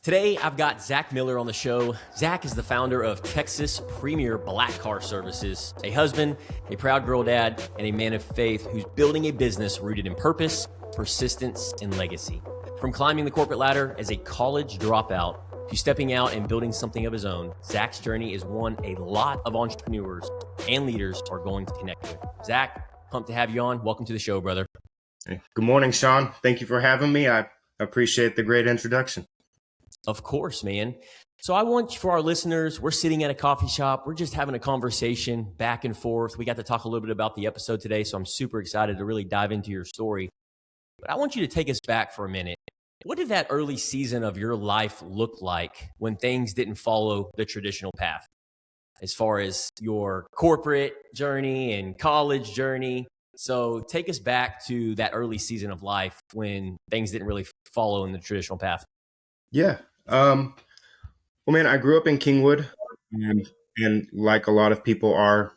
Today, I've got Zach Miller on the show. Zach is the founder of Texas Premier Black Car Services, a husband, a proud girl dad, and a man of faith who's building a business rooted in purpose, persistence, and legacy. From climbing the corporate ladder as a college dropout to stepping out and building something of his own, Zach's journey is one a lot of entrepreneurs and leaders are going to connect with. Zach, pumped to have you on. Welcome to the show, brother. Hey, good morning, Sean. Thank you for having me. I appreciate the great introduction. Of course, man. So I want for our listeners, we're sitting at a coffee shop. We're just having a conversation back and forth. We got to talk a little bit about the episode today, so I'm super excited to really dive into your story. But I want you to take us back for a minute. What did that early season of your life look like when things didn't follow the traditional path? As far as your corporate journey and college journey. So take us back to that early season of life when things didn't really follow in the traditional path. Yeah. Well, man, I grew up in Kingwood, and like a lot of people our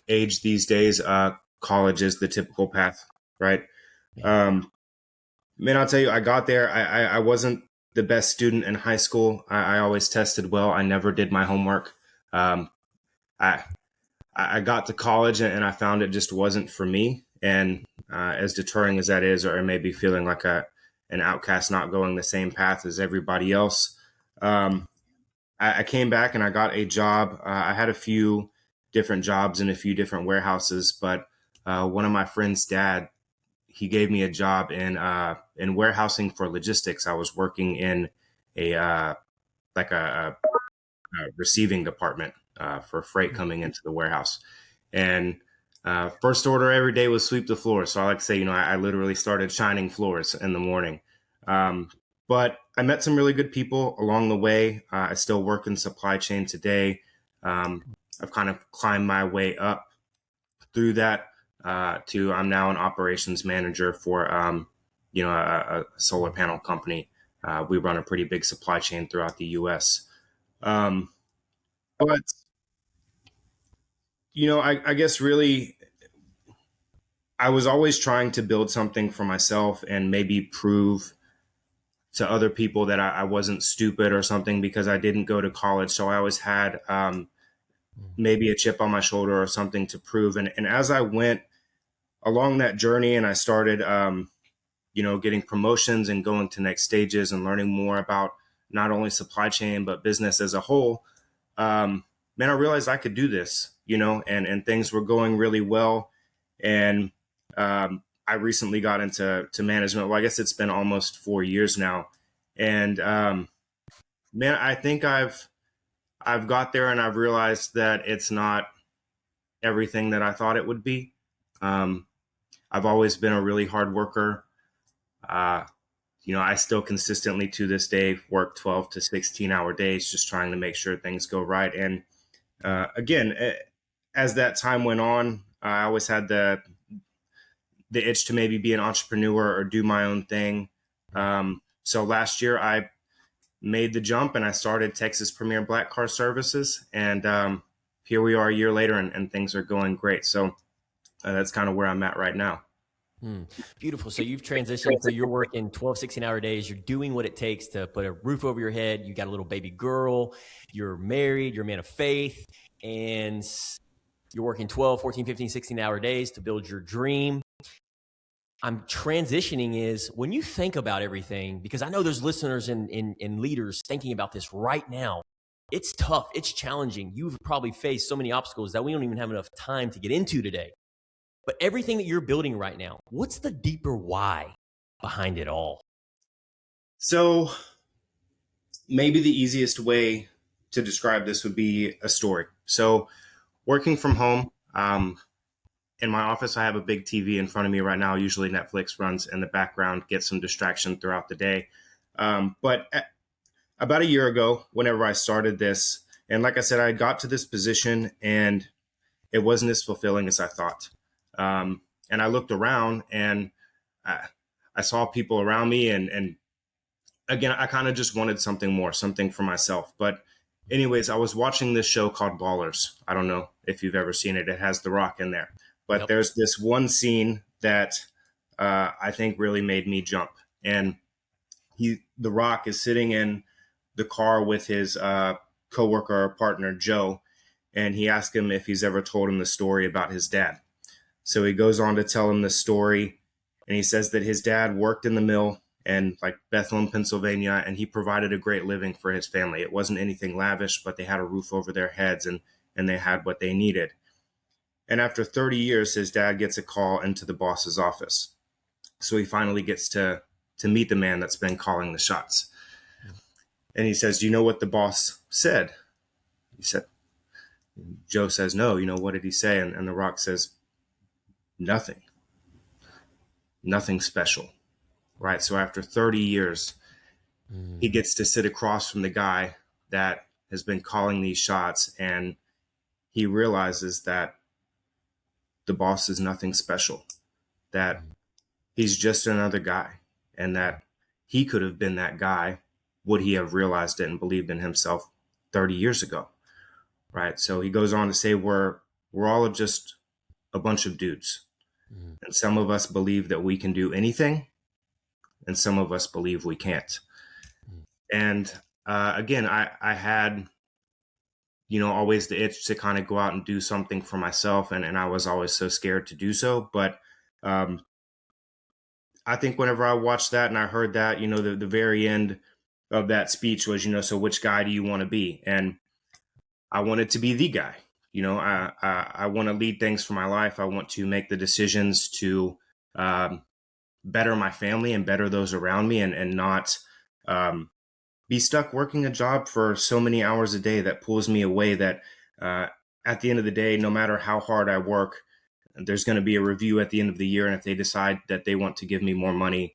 age these days, college is the typical path, right? Man, I'll tell you, I got there. I wasn't the best student in high school. I always tested well. I never did my homework. I got to college and I found it just wasn't for me. And as deterring as that is, or maybe feeling like an outcast not going the same path as everybody else. I came back and I got a job. I had a few different jobs in a few different warehouses, but one of my friend's dad, he gave me a job in warehousing for logistics. I was working in a receiving department for freight coming into the warehouse. And first order every day was sweep the floor. So I like to say, I literally started shining floors in the morning. But I met some really good people along the way. I still work in supply chain today. I've kind of climbed my way up through that to I'm now an operations manager for, a solar panel company. We run a pretty big supply chain throughout the U.S. But I guess really, I was always trying to build something for myself and maybe prove to other people that I wasn't stupid or something because I didn't go to college. So I always had maybe a chip on my shoulder or something to prove. And as I went along that journey and I started, getting promotions and going to next stages and learning more about not only supply chain, but business as a whole, man, I realized I could do this, and things were going really well. And I recently got into management. Well, I guess it's been almost 4 years now. And man, I think I've got there and I've realized that it's not everything that I thought it would be. I've always been a really hard worker. I still consistently to this day work 12 to 16 hour days, just trying to make sure things go right. And again, as that time went on, I always had the itch to maybe be an entrepreneur or do my own thing. So last year I made the jump and I started Texas Premier Black Car Services. And here we are a year later and things are going great. So that's kind of where I'm at right now. Beautiful. So you've transitioned. So you're working 12, 16-hour days. You're doing what it takes to put a roof over your head. You got a little baby girl. You're married. You're a man of faith. And you're working 12, 14, 15, 16-hour days to build your dream. I'm transitioning is when you think about everything, because I know there's listeners and leaders thinking about this right now. It's tough. It's challenging. You've probably faced so many obstacles that we don't even have enough time to get into today. But everything that you're building right now, what's the deeper why behind it all? So maybe the easiest way to describe this would be a story. So working from home, in my office, I have a big TV in front of me right now. Usually Netflix runs in the background, get some distraction throughout the day. But about a year ago, whenever I started this, and like I said, I got to this position and it wasn't as fulfilling as I thought. And I looked around and I saw people around me. And again, I kind of just wanted something more, something for myself. But anyways, I was watching this show called Ballers. I don't know if you've ever seen it. It has The Rock in there. But Yep. There's this one scene that I think really made me jump. And The Rock is sitting in the car with his coworker or partner, Joe, and he asked him if he's ever told him the story about his dad. So he goes on to tell him the story, and he says that his dad worked in the mill in like Bethlehem, Pennsylvania, and he provided a great living for his family. It wasn't anything lavish, but they had a roof over their heads, and they had what they needed. And after 30 years, his dad gets a call into the boss's office. So he finally gets to meet the man that's been calling the shots. And he says, "Do you know what the boss said?" He said, Joe says, "No, what did he say?" And The Rock says, "Nothing. Nothing special." Right. So after 30 years, he gets to sit across from the guy that has been calling these shots, and he realizes that the boss is nothing special, that he's just another guy, and that he could have been that guy would he have realized it and believed in himself 30 years ago. Right. So he goes on to say we're all just a bunch of dudes. And some of us believe that we can do anything, and some of us believe we can't. And again, I had, always the itch to kind of go out and do something for myself. And I was always so scared to do so. But I think whenever I watched that and I heard that, the very end of that speech was, so which guy do you want to be? And I wanted to be the guy. I want to lead things for my life. I want to make the decisions to better my family and better those around me, and not be stuck working a job for so many hours a day that pulls me away, that at the end of the day, no matter how hard I work, there's going to be a review at the end of the year. And if they decide that they want to give me more money,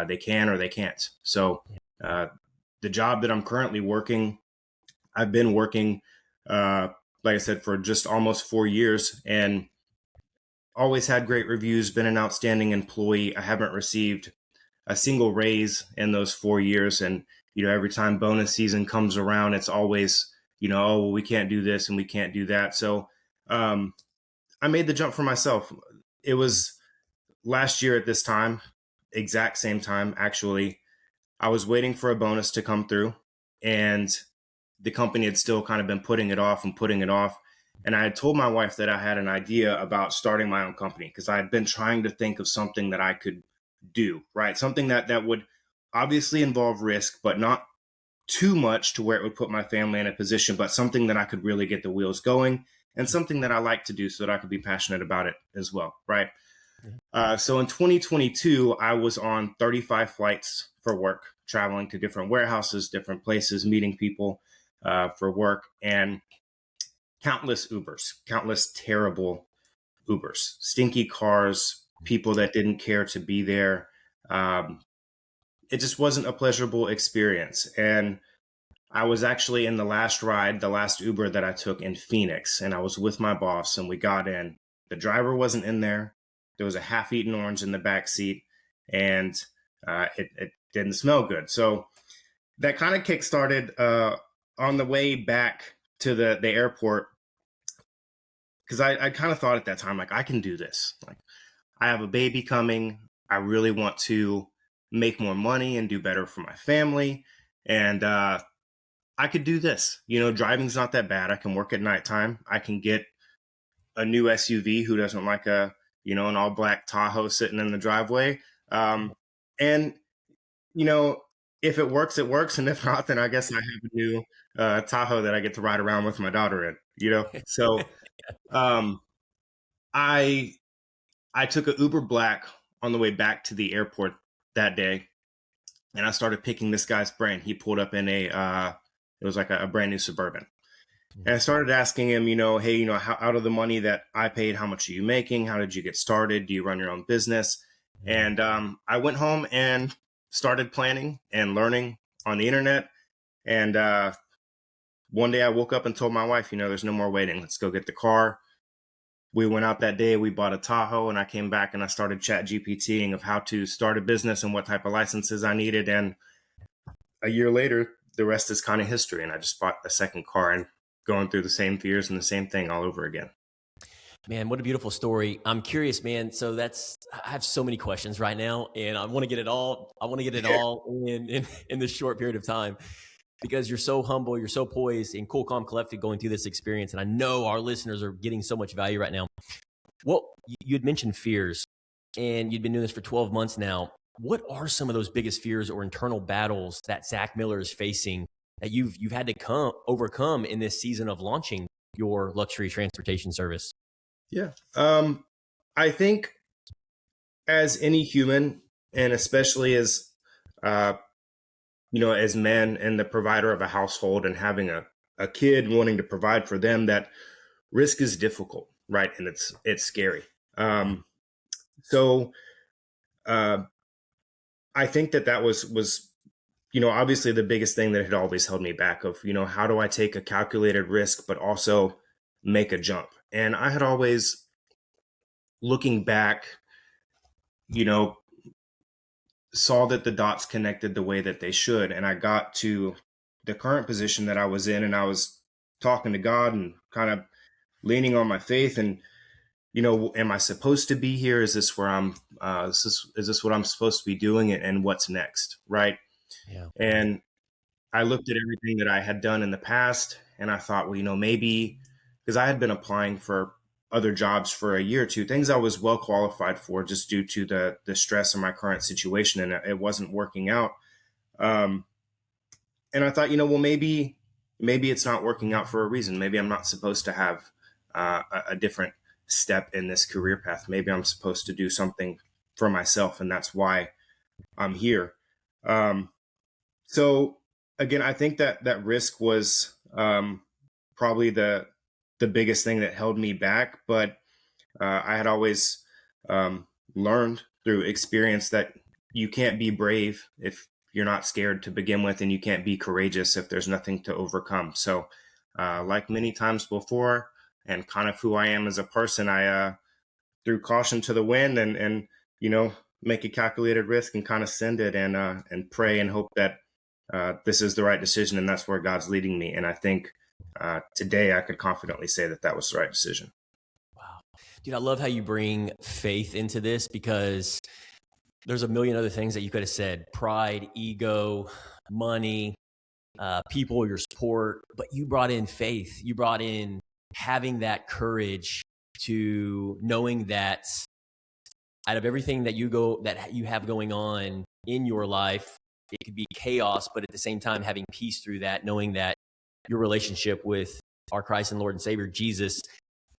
they can or they can't. So the job that I'm currently working, I've been working, like I said, for just almost 4 years, and always had great reviews, been an outstanding employee. I haven't received a single raise in those 4 years. And, every time bonus season comes around, it's always, oh, well, we can't do this and we can't do that. So I made the jump for myself. It was last year at this time, exact same time, actually. I was waiting for a bonus to come through, and the company had still kind of been putting it off and putting it off. And I had told my wife that I had an idea about starting my own company, because I had been trying to think of something that I could do, right? Something that would obviously involve risk, but not too much to where it would put my family in a position, but something that I could really get the wheels going, and something that I like to do so that I could be passionate about it as well, right? So in 2022, I was on 35 flights for work, traveling to different warehouses, different places, meeting people for work, and countless Ubers, countless terrible Ubers, stinky cars, people that didn't care to be there. It just wasn't a pleasurable experience. And I was actually in the last ride, the last Uber that I took in Phoenix, and I was with my boss, and we got in. The driver wasn't in there. There was a half-eaten orange in the back seat, and it didn't smell good. So that kind of kick-started on the way back to the airport, because I kind of thought at that time, like, I can do this. Like, I have a baby coming. I really want to make more money and do better for my family. And I could do this. Driving's not that bad. I can work at nighttime. I can get a new SUV. Who doesn't like an all black Tahoe sitting in the driveway? And, if it works, it works. And if not, then I guess I have a new Tahoe that I get to ride around with my daughter in, So I took an Uber Black on the way back to the airport that day, and I started picking this guy's brain. He pulled up in it was like a brand new Suburban. And I started asking him, hey, how, out of the money that I paid, how much are you making? How did you get started? Do you run your own business? And I went home and started planning and learning on the internet. And one day I woke up and told my wife, there's no more waiting. Let's go get the car. We went out that day, we bought a Tahoe, and I came back and I started chat GPTing of how to start a business and what type of licenses I needed. And a year later, the rest is kind of history. And I just bought a second car and going through the same fears and the same thing all over again. Man, what a beautiful story. I'm curious, man. So I have so many questions right now, and I want to get it all. I want to get it all in this short period of time. because you're so humble, you're so poised and cool, calm, collected going through this experience. And I know our listeners are getting so much value right now. Well, you had mentioned fears, and you'd been doing this for 12 months now. What are some of those biggest fears or internal battles that Zach Miller is facing that you've had to overcome in this season of launching your luxury transportation service? Yeah. I think as any human, and especially as as men and the provider of a household and having a kid, wanting to provide for them, that risk is difficult, right? And it's scary. So uh, I think that was obviously the biggest thing that had always held me back of, how do I take a calculated risk, but also make a jump? And I had always, looking back, you know, saw that the dots connected the way that they should. And I got to the current position that I was in, and I was talking to God and kind of leaning on my faith. And, am I supposed to be here? Is this where is this what I'm supposed to be doing? And what's next? Right. Yeah. And I looked at everything that I had done in the past, and I thought, well, maybe, because I had been applying for other jobs for a year or two, things I was well qualified for just due to the stress of my current situation, and it wasn't working out. Um, and I thought, well, maybe it's not working out for a reason. Maybe I'm not supposed to have a different step in this career path. Maybe I'm supposed to do something for myself, and that's why I'm here. So again, I think that risk was probably the biggest thing that held me back. But I had always learned through experience that you can't be brave if you're not scared to begin with, and you can't be courageous if there's nothing to overcome. So like many times before, and kind of who I am as a person, I threw caution to the wind and make a calculated risk and kind of send it and pray and hope that this is the right decision, and that's where God's leading me. And I think today I could confidently say that was the right decision. Wow. Dude, I love how you bring faith into this, because there's a million other things that you could have said: pride, ego, money, people, your support. But you brought in faith. You brought in having that courage to knowing that out of everything that you have going on in your life, it could be chaos, but at the same time having peace through that, knowing that your relationship with our Christ and Lord and Savior Jesus,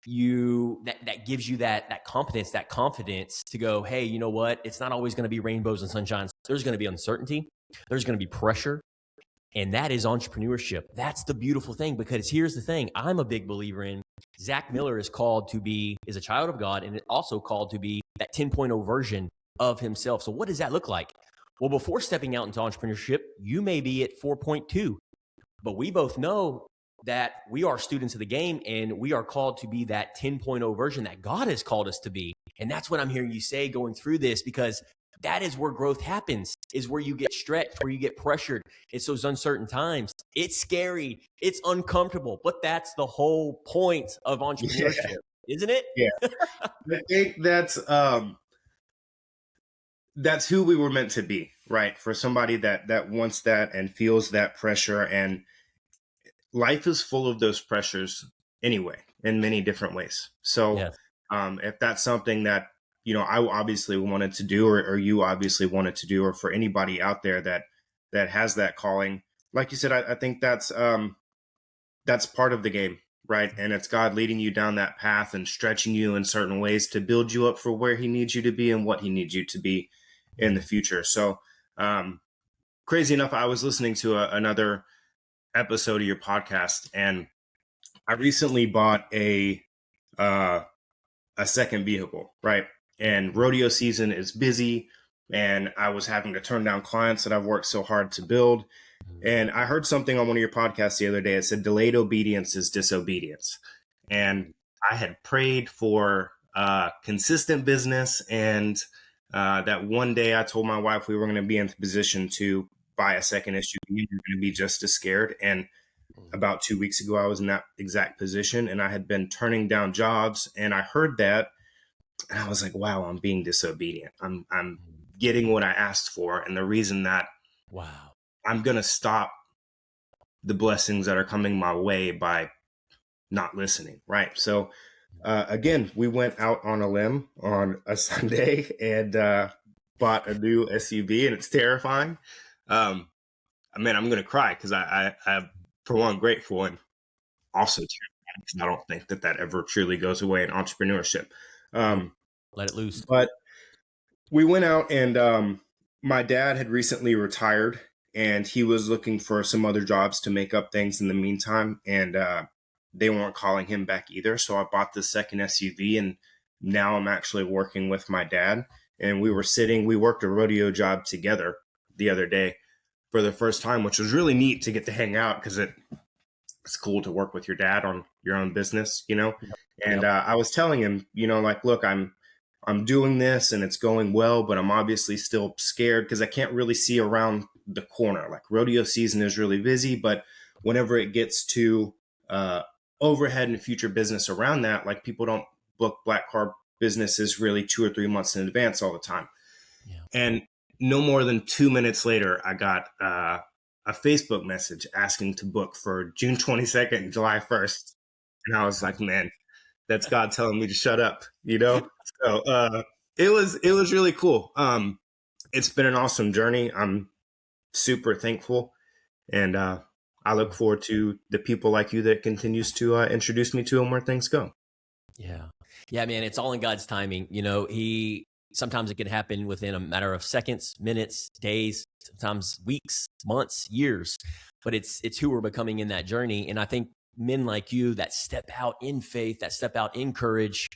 that gives you that competence, that confidence to go, hey, you know what? It's not always going to be rainbows and sunshines. There's going to be uncertainty. There's going to be pressure. And that is entrepreneurship. That's the beautiful thing, because here's the thing. I'm a big believer in Zach Miller is a child of God, and also called to be that 10.0 version of himself. So what does that look like? Well, before stepping out into entrepreneurship, you may be at 4.2, but we both know that we are students of the game, and we are called to be that 10.0 version that God has called us to be. And that's what I'm hearing you say going through this, because that is where growth happens, is where you get stretched, where you get pressured. It's those uncertain times. It's scary. It's uncomfortable, but that's the whole point of entrepreneurship, isn't it? Yeah. I think that's who we were meant to be, right? For somebody that wants that and feels that pressure. And life is full of those pressures anyway, in many different ways. So Yes. if that's something that I obviously wanted to do, or you obviously wanted to do, or for anybody out there that has that calling, like you said, I think that's part of the game, right? And it's God leading you down that path and stretching you in certain ways to build you up for where He needs you to be and what He needs you to be in the future. So crazy enough, I was listening to another episode of your podcast, and I recently bought a second vehicle, right? And rodeo season is busy, and I was having to turn down clients that I've worked so hard to build. And I heard something on one of your podcasts the other day. It said delayed obedience is disobedience. And I had prayed for consistent business, and that one day I told my wife we were going to be in the position to buy a second SUV. We were going to be just as scared. And about 2 weeks ago, I was in that exact position, and I had been turning down jobs, and I heard that, and I was like, wow, I'm being disobedient. I'm getting what I asked for. And the reason that Wow. I'm going to stop the blessings that are coming my way by not listening. Right. So, again, we went out on a limb on a Sunday and bought a new SUV, and it's terrifying. I mean, I'm going to cry because I'm, for one, grateful, and also terrifying because I don't think that ever truly goes away in entrepreneurship. Let it loose. But we went out, and my dad had recently retired, and he was looking for some other jobs to make up things in the meantime, and they weren't calling him back either. So I bought the second SUV, and now I'm actually working with my dad. And we worked a rodeo job together the other day for the first time, which was really neat to get to hang out because it's cool to work with your dad on your own business, you know? And I was telling him, you know, like, look, I'm doing this and it's going well, but I'm obviously still scared because I can't really see around the corner. Like, rodeo season is really busy, but whenever it gets to overhead and future business around that, like, people don't book black car businesses really 2 or 3 months in advance all the time. Yeah. And no more than 2 minutes later, I got a Facebook message asking to book for June 22nd and July 1st. And I was like, man, that's God telling me to shut up, you know? So it was really cool. It's been an awesome journey. I'm super thankful. And I look forward to the people like you that continues to introduce me to them where things go. Yeah. Yeah, man, it's all in God's timing. You know, sometimes it can happen within a matter of seconds, minutes, days, sometimes weeks, months, years, but it's who we're becoming in that journey. And I think men like you that step out in faith, that step out in courage,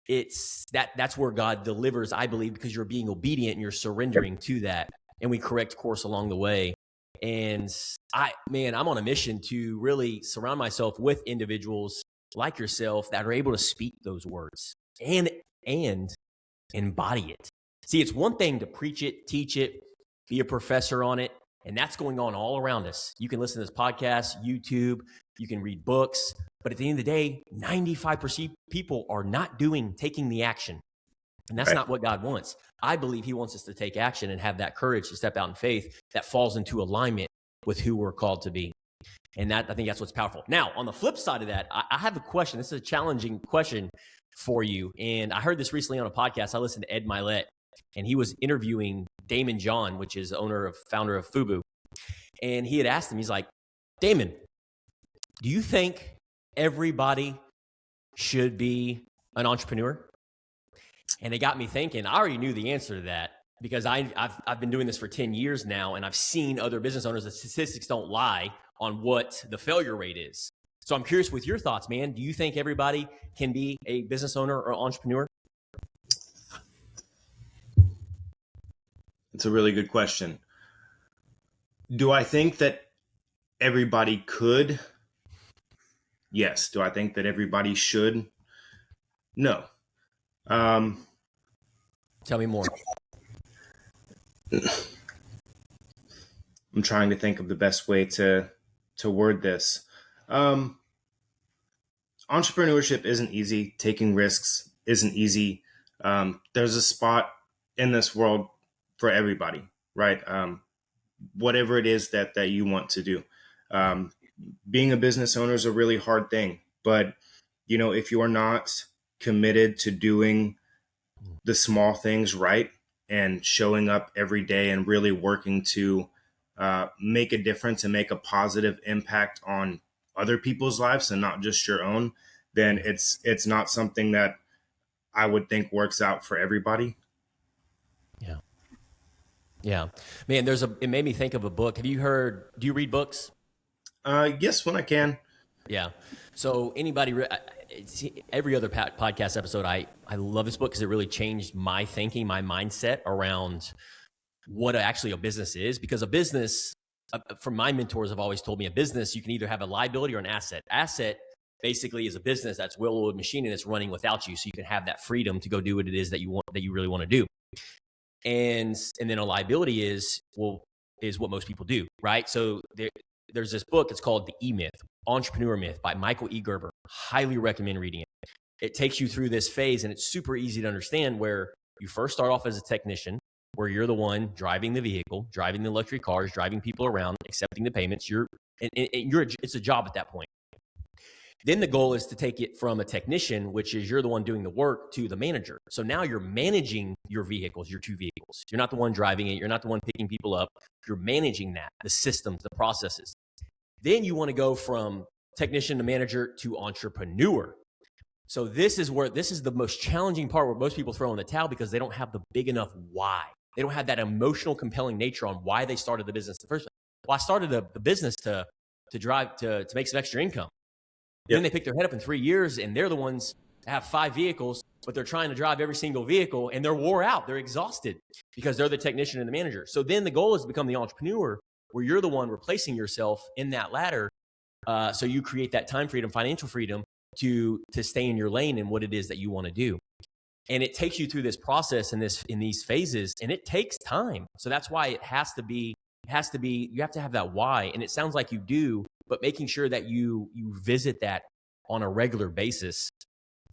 that's where God delivers, I believe, because you're being obedient and you're surrendering to that. And we correct course along the way. And I'm on a mission to really surround myself with individuals like yourself that are able to speak those words and embody it. See, it's one thing to preach it, teach it, be a professor on it, and that's going on all around us. You can listen to this podcast, YouTube, you can read books, but at the end of the day, 95% people are not taking the action. And that's not what God wants. I believe he wants us to take action and have that courage to step out in faith that falls into alignment with who we're called to be. And I think that's what's powerful. Now, on the flip side of that, I have a question. This is a challenging question for you. And I heard this recently on a podcast. I listened to Ed Milet, and he was interviewing Damon John, which is founder of Fubu. And he had asked him, he's like, Damon, do you think everybody should be an entrepreneur? And it got me thinking. I already knew the answer to that because I've been doing this for 10 years now, and I've seen other business owners. The statistics don't lie on what the failure rate is. So I'm curious with your thoughts, man. Do you think everybody can be a business owner or entrepreneur? It's a really good question. Do I think that everybody could? Yes. Do I think that everybody should? No. Tell me more. I'm trying to think of the best way to word this. Entrepreneurship isn't easy. Taking risks isn't easy. There's a spot in this world for everybody, right? Whatever it is that you want to do. Being a business owner is a really hard thing, but you know, if you are not committed to doing the small things right and showing up every day and really working to make a difference and make a positive impact on other people's lives and not just your own, then it's not something that I would think works out for everybody. Yeah. Yeah. Man, it made me think of a book. Do you read books? Yes, when I can. Yeah. So every other podcast episode, I love this book because it really changed my thinking, my mindset around what actually a business is. Because a business, from my mentors have always told me, a business, you can either have a liability or an asset. Asset basically is a business that's a well-oiled machine and it's running without you. So you can have that freedom to go do what it is that you really want to do. And then a liability is what most people do, right? So there's this book, it's called The E-Myth, Entrepreneur Myth by Michael E. Gerber. Highly recommend reading it. It takes you through this phase and it's super easy to understand where you first start off as a technician, where you're the one driving the vehicle, driving the luxury cars, driving people around, accepting the payments. You're and it's a job at that point. Then the goal is to take it from a technician, which is you're the one doing the work, to the manager. So now you're managing your vehicles, your two vehicles. You're not the one driving it. You're not the one picking people up. You're managing that, the systems, the processes. Then you want to go from technician to manager to entrepreneur. So this is the most challenging part, where most people throw in the towel because they don't have the big enough why. They don't have that emotional, compelling nature on why they started the business in the first place. Well, I started the business to make some extra income. Yep. Then they pick their head up in 3 years, and they're the ones that have 5 vehicles, but they're trying to drive every single vehicle, and they're wore out. They're exhausted because they're the technician and the manager. So then the goal is to become the entrepreneur, where you're the one replacing yourself in that ladder. So you create that time freedom, financial freedom to stay in your lane and what it is that you want to do. And it takes you through this process in these phases, and it takes time. So that's why you have to have that why. And it sounds like you do, but making sure that you visit that on a regular basis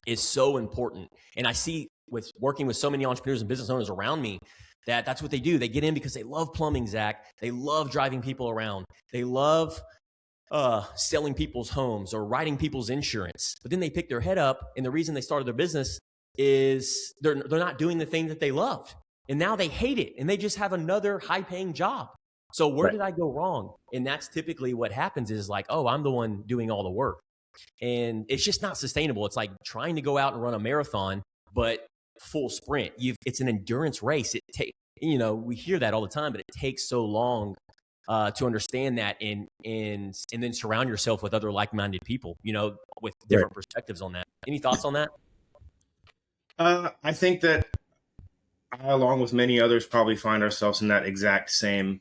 is so important. And I see with working with so many entrepreneurs and business owners around me, that's what they do. They get in because they love plumbing, Zach. They love driving people around. They love selling people's homes or writing people's insurance. But then they pick their head up, and the reason they started their business is they're not doing the thing that they loved. And now they hate it, and they just have another high-paying job. So where did I go wrong? And that's typically what happens, is like, oh, I'm the one doing all the work. And it's just not sustainable. It's like trying to go out and run a marathon, but full sprint. It's an endurance race. We hear that all the time, but it takes so long to understand that, and then surround yourself with other like-minded people, with different perspectives on that. Any thoughts on that? I think that I, along with many others, probably find ourselves in that exact same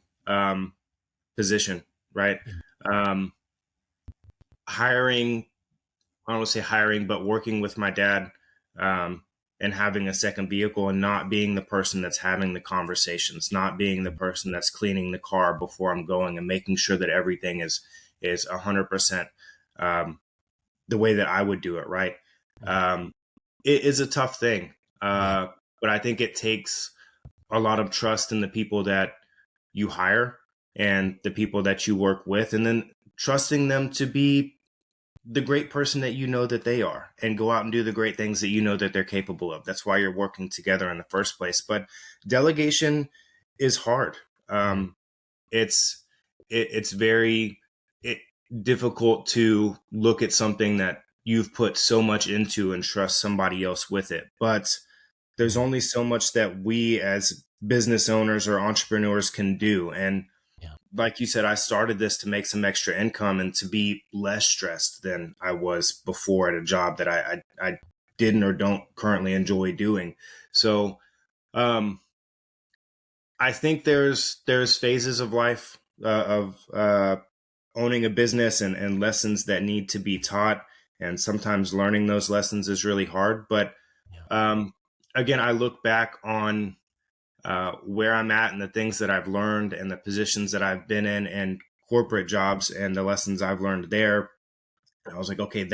position, right? Hiring, I don't want to say hiring, but working with my dad and having a second vehicle, and not being the person that's having the conversations, not being the person that's cleaning the car before I'm going, and making sure that everything is 100% the way that I would do it, right? It is a tough thing, but I think it takes a lot of trust in the people that you hire and the people that you work with, and then trusting them to be the great person that you know that they are, and go out and do the great things that you know that they're capable of. That's why you're working together in the first place. But delegation is hard. It's very difficult to look at something that you've put so much into and trust somebody else with it. But there's only so much that we as business owners or entrepreneurs can do. And like you said, I started this to make some extra income and to be less stressed than I was before at a job that I didn't or don't currently enjoy doing. So I think there's phases of life of owning a business and lessons that need to be taught. And sometimes learning those lessons is really hard. But again, I look back on where I'm at and the things that I've learned and the positions that I've been in and corporate jobs and the lessons I've learned there. And I was like, okay,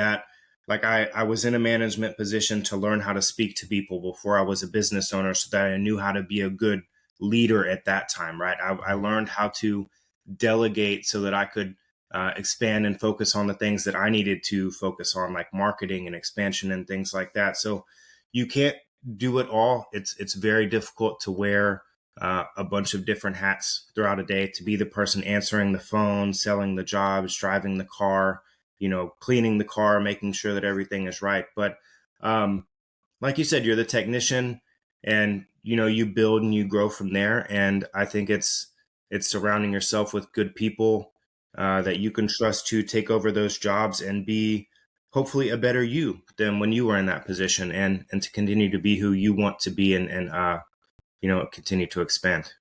I was in a management position to learn how to speak to people before I was a business owner, so that I knew how to be a good leader at that time, right? I learned how to delegate so that I could expand and focus on the things that I needed to focus on, like marketing and expansion and things like that. So you can't do it all. It's very difficult to wear a bunch of different hats throughout a day, to be the person answering the phone, selling the jobs, driving the car, cleaning the car, making sure that everything is right. But like you said, you're the technician, and you build and you grow from there. And I think it's surrounding yourself with good people that you can trust to take over those jobs and be hopefully a better you than when you were in that position, and to continue to be who you want to be, and continue to expand.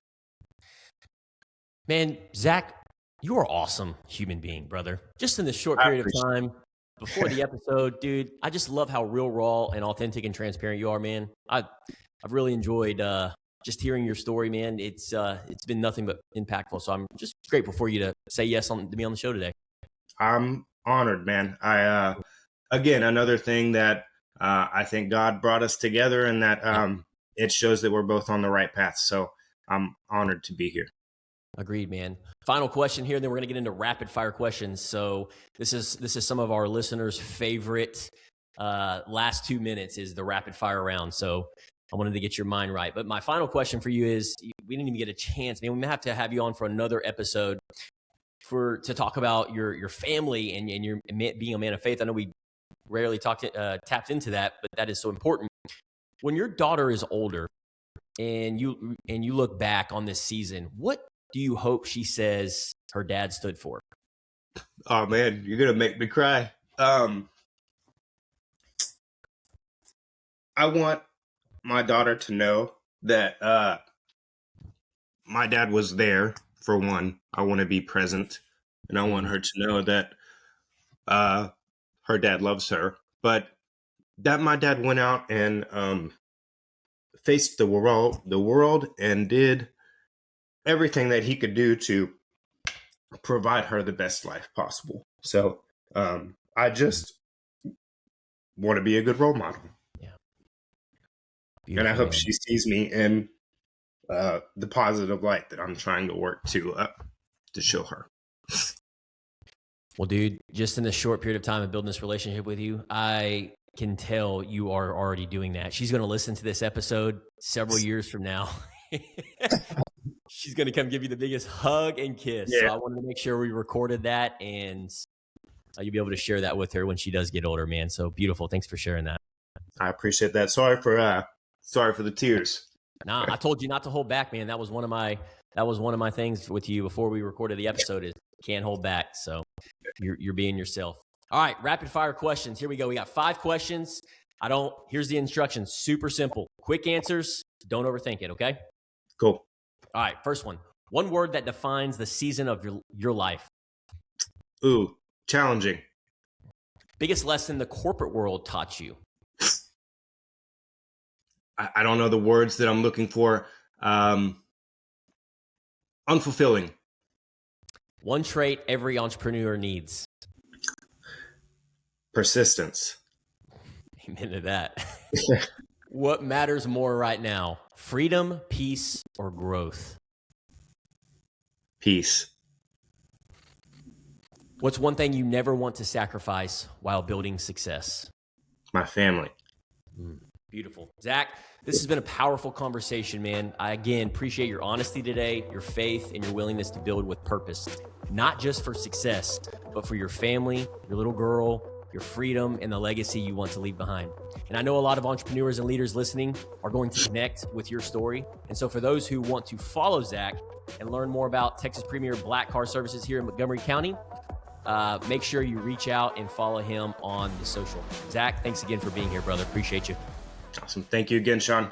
Man, Zach, you are awesome human being, brother. Just in this short period of time before the episode, dude, I just love how real, raw, and authentic and transparent you are, man. I've really enjoyed just hearing your story, man. It's been nothing but impactful. So I'm just grateful for you to say yes to be on the show today. I'm honored, man. Again, another thing that I think God brought us together, and that it shows that we're both on the right path. So I'm honored to be here. Agreed, man. Final question here, then we're going to get into rapid fire questions. So this is some of our listeners' favorite last 2 minutes is the rapid fire round. So I wanted to get your mind right. But my final question for you is, we didn't even get a chance. Man, we may have to have you on for another episode to talk about your family and your being a man of faith. I know we rarely tapped into that, but that is so important. When your daughter is older and you look back on this season, what do you hope she says her dad stood for? Oh man, you're gonna make me cry. I want my daughter to know that my dad was there. For one, I want to be present, and I want her to know that her dad loves her, but that my dad went out and faced the world and did everything that he could do to provide her the best life possible. So I just want to be a good role model. Yeah. Beautiful, and I hope she sees me in the positive light that I'm trying to work to show her. Well, dude, just in this short period of time of building this relationship with you, I can tell you are already doing that. She's going to listen to this episode several years from now. She's going to come give you the biggest hug and kiss. Yeah. So I wanted to make sure we recorded that, and you'll be able to share that with her when she does get older, man. So beautiful. Thanks for sharing that. I appreciate that. Sorry for the tears. Nah, I told you not to hold back, man. That was one of my things with you before we recorded the episode is can't hold back. So you're being yourself. All right, rapid fire questions. Here we go. We got 5 questions. Here's the instructions. Super simple. Quick answers. Don't overthink it, okay? Cool. All right, first one. One word that defines the season of your life. Ooh, challenging. Biggest lesson the corporate world taught you. I don't know the words that I'm looking for. Unfulfilling. One trait every entrepreneur needs. Persistence. Amen to that. What matters more right now? Freedom, peace, or growth? Peace. What's one thing you never want to sacrifice while building success? My family. Beautiful. Zach, this has been a powerful conversation, man. I, again, appreciate your honesty today, your faith, and your willingness to build with purpose, not just for success, but for your family, your little girl, your freedom, and the legacy you want to leave behind. And I know a lot of entrepreneurs and leaders listening are going to connect with your story. And so for those who want to follow Zach and learn more about Texas Premier Black Car Services here in Montgomery County, make sure you reach out and follow him on the social. Zach, thanks again for being here, brother. Appreciate you. Awesome. Thank you again, Sean.